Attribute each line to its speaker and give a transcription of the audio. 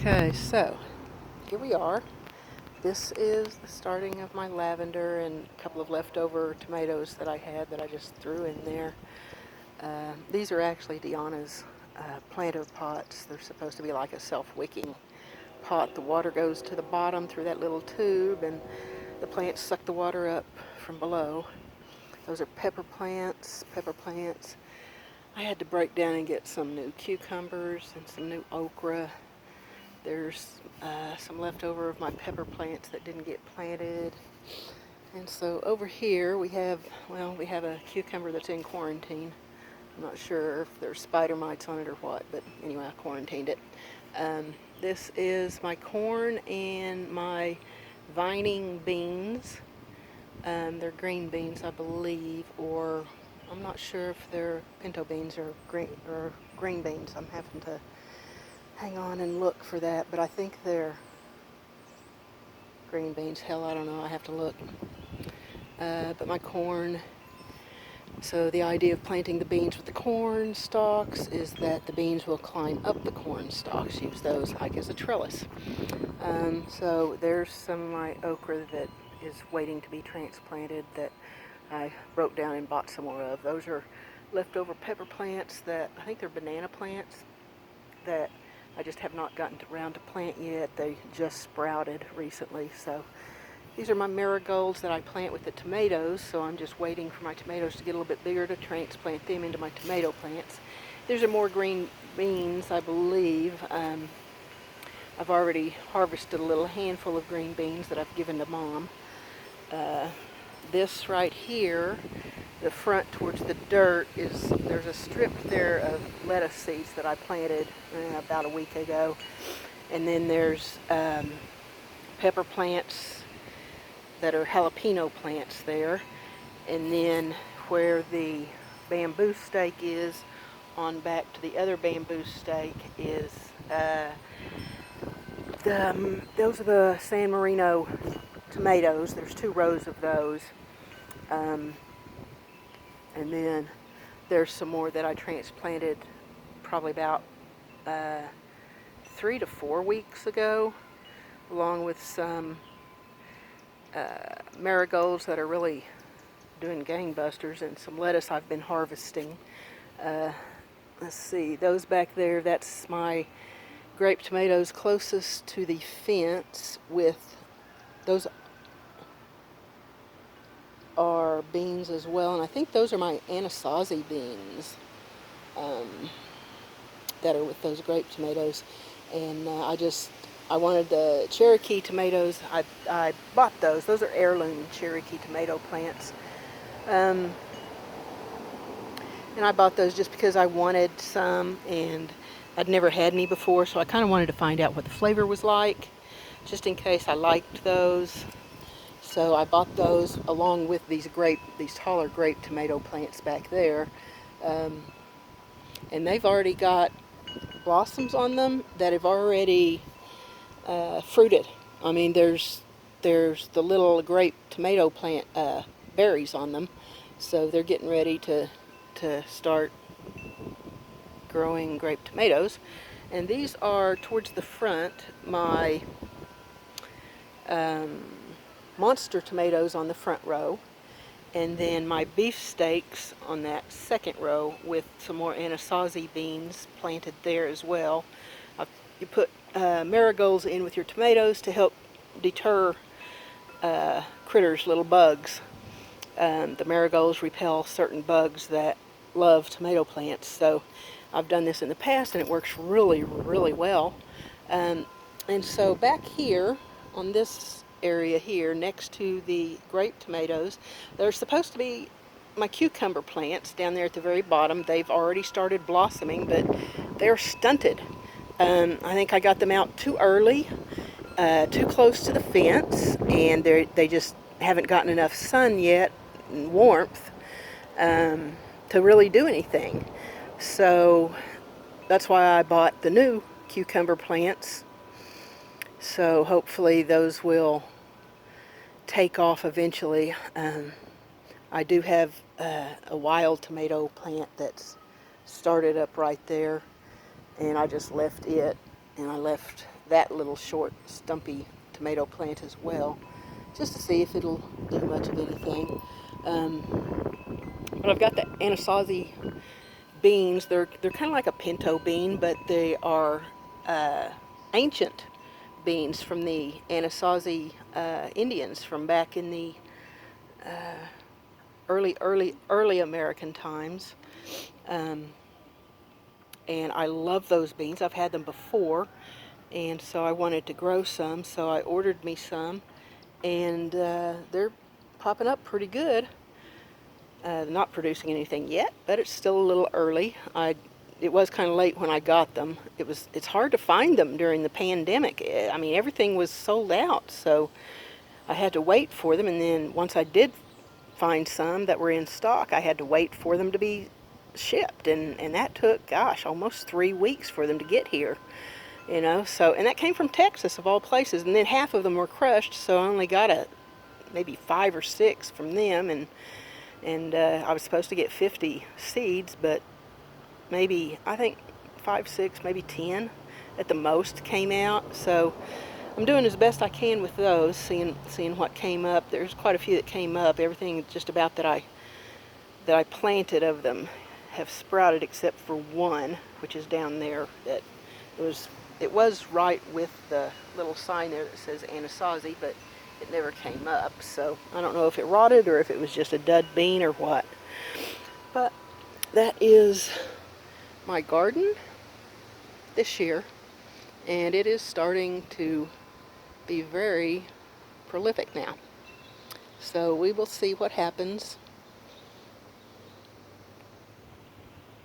Speaker 1: Okay, so here we are. This is the starting of my lavender and a couple of leftover tomatoes that I had that I just threw in there. These are actually Deanna's planter pots. They're supposed to be like a self-wicking pot. The water goes to the bottom through that little tube and the plants suck the water up from below. Those are pepper plants. I had to break down and get some new cucumbers and some new okra. There's some leftover of my pepper plants that didn't get planted. And so over here we have a cucumber that's in quarantine. I'm not sure if there's spider mites on it or what, but anyway, I quarantined it. This is my corn and my vining beans. They're green beans, I believe, or I'm not sure if they're pinto beans or green beans. I'm having to hang on and look for that, but I think they're green beans. Hell, I don't know. I have to look. But my corn. So the idea of planting the beans with the corn stalks is that the beans will climb up the corn stalks. Use those like as a trellis. So there's some of my okra that is waiting to be transplanted that I broke down and bought some more of. Those are leftover pepper plants that I think they're banana plants that I just have not gotten around to plant yet. They just sprouted recently. So these are my marigolds that I plant with the tomatoes. So I'm just waiting for my tomatoes to get a little bit bigger to transplant them into my tomato plants. These are more green beans, I believe. I've already harvested a little handful of green beans that I've given to Mom. This right here, the front towards the dirt, there's a strip there of lettuce seeds that I planted about a week ago. And then there's pepper plants that are jalapeno plants there. And then where the bamboo stake is, on back to the other bamboo stake is, those are the San Marino tomatoes. There's 2 rows of those. And then there's some more that I transplanted probably about 3 to 4 weeks ago, along with some marigolds that are really doing gangbusters and some lettuce I've been harvesting. Let's see, those back there, that's my grape tomatoes closest to the fence. With those are beans as well, and I think those are my Anasazi beans that are with those grape tomatoes. And I wanted the Cherokee tomatoes. I bought those. Those are heirloom Cherokee tomato plants. And I bought those just because I wanted some, and I'd never had any before, so I kind of wanted to find out what the flavor was like, just in case I liked those. So I bought those along with these taller grape tomato plants back there. And they've already got blossoms on them that have already fruited. I mean, there's the little grape tomato plant berries on them, so they're getting ready to start growing grape tomatoes. And these are towards the front, my monster tomatoes on the front row, and then my beefsteaks on that second row with some more Anasazi beans planted there as well. You put marigolds in with your tomatoes to help deter critters, little bugs. The marigolds repel certain bugs that love tomato plants. So I've done this in the past and it works really, really well. And so back here on this area here next to the grape tomatoes, there's supposed to be my cucumber plants down there at the very bottom. They've already started blossoming, but they're stunted. I think I got them out too early, too close to the fence, and they just haven't gotten enough sun yet and warmth to really do anything. So that's why I bought the new cucumber plants. So hopefully those will take off eventually. I do have a wild tomato plant that's started up right there, and I just left it, and I left that little short stumpy tomato plant as well, just to see if it'll do much of anything. But I've got the Anasazi beans. They're kind of like a pinto bean, but they are ancient beans from the Anasazi Indians from back in the early American times. Um, and I love those beans. I've had them before, and so I wanted to grow some, so I ordered me some, and they're popping up pretty good. Not producing anything yet, but it's still a little early. It was kind of late when I got them. It's hard to find them during the pandemic. I mean, everything was sold out, so I had to wait for them, and then once I did find some that were in stock, I had to wait for them to be shipped, and that took, gosh, almost 3 weeks for them to get here. So, and that came from Texas of all places, and then half of them were crushed, so I only got maybe 5 or 6 from them, and I was supposed to get 50 seeds, but maybe, I think 5, 6, maybe 10 at the most came out. So I'm doing as best I can with those, seeing what came up. There's quite a few that came up. Everything just about that I planted of them have sprouted except for one, which is down there. That it was right with the little sign there that says Anasazi, but it never came up. So I don't know if it rotted or if it was just a dud bean or what. But that is my garden this year, and it is starting to be very prolific now. So we will see what happens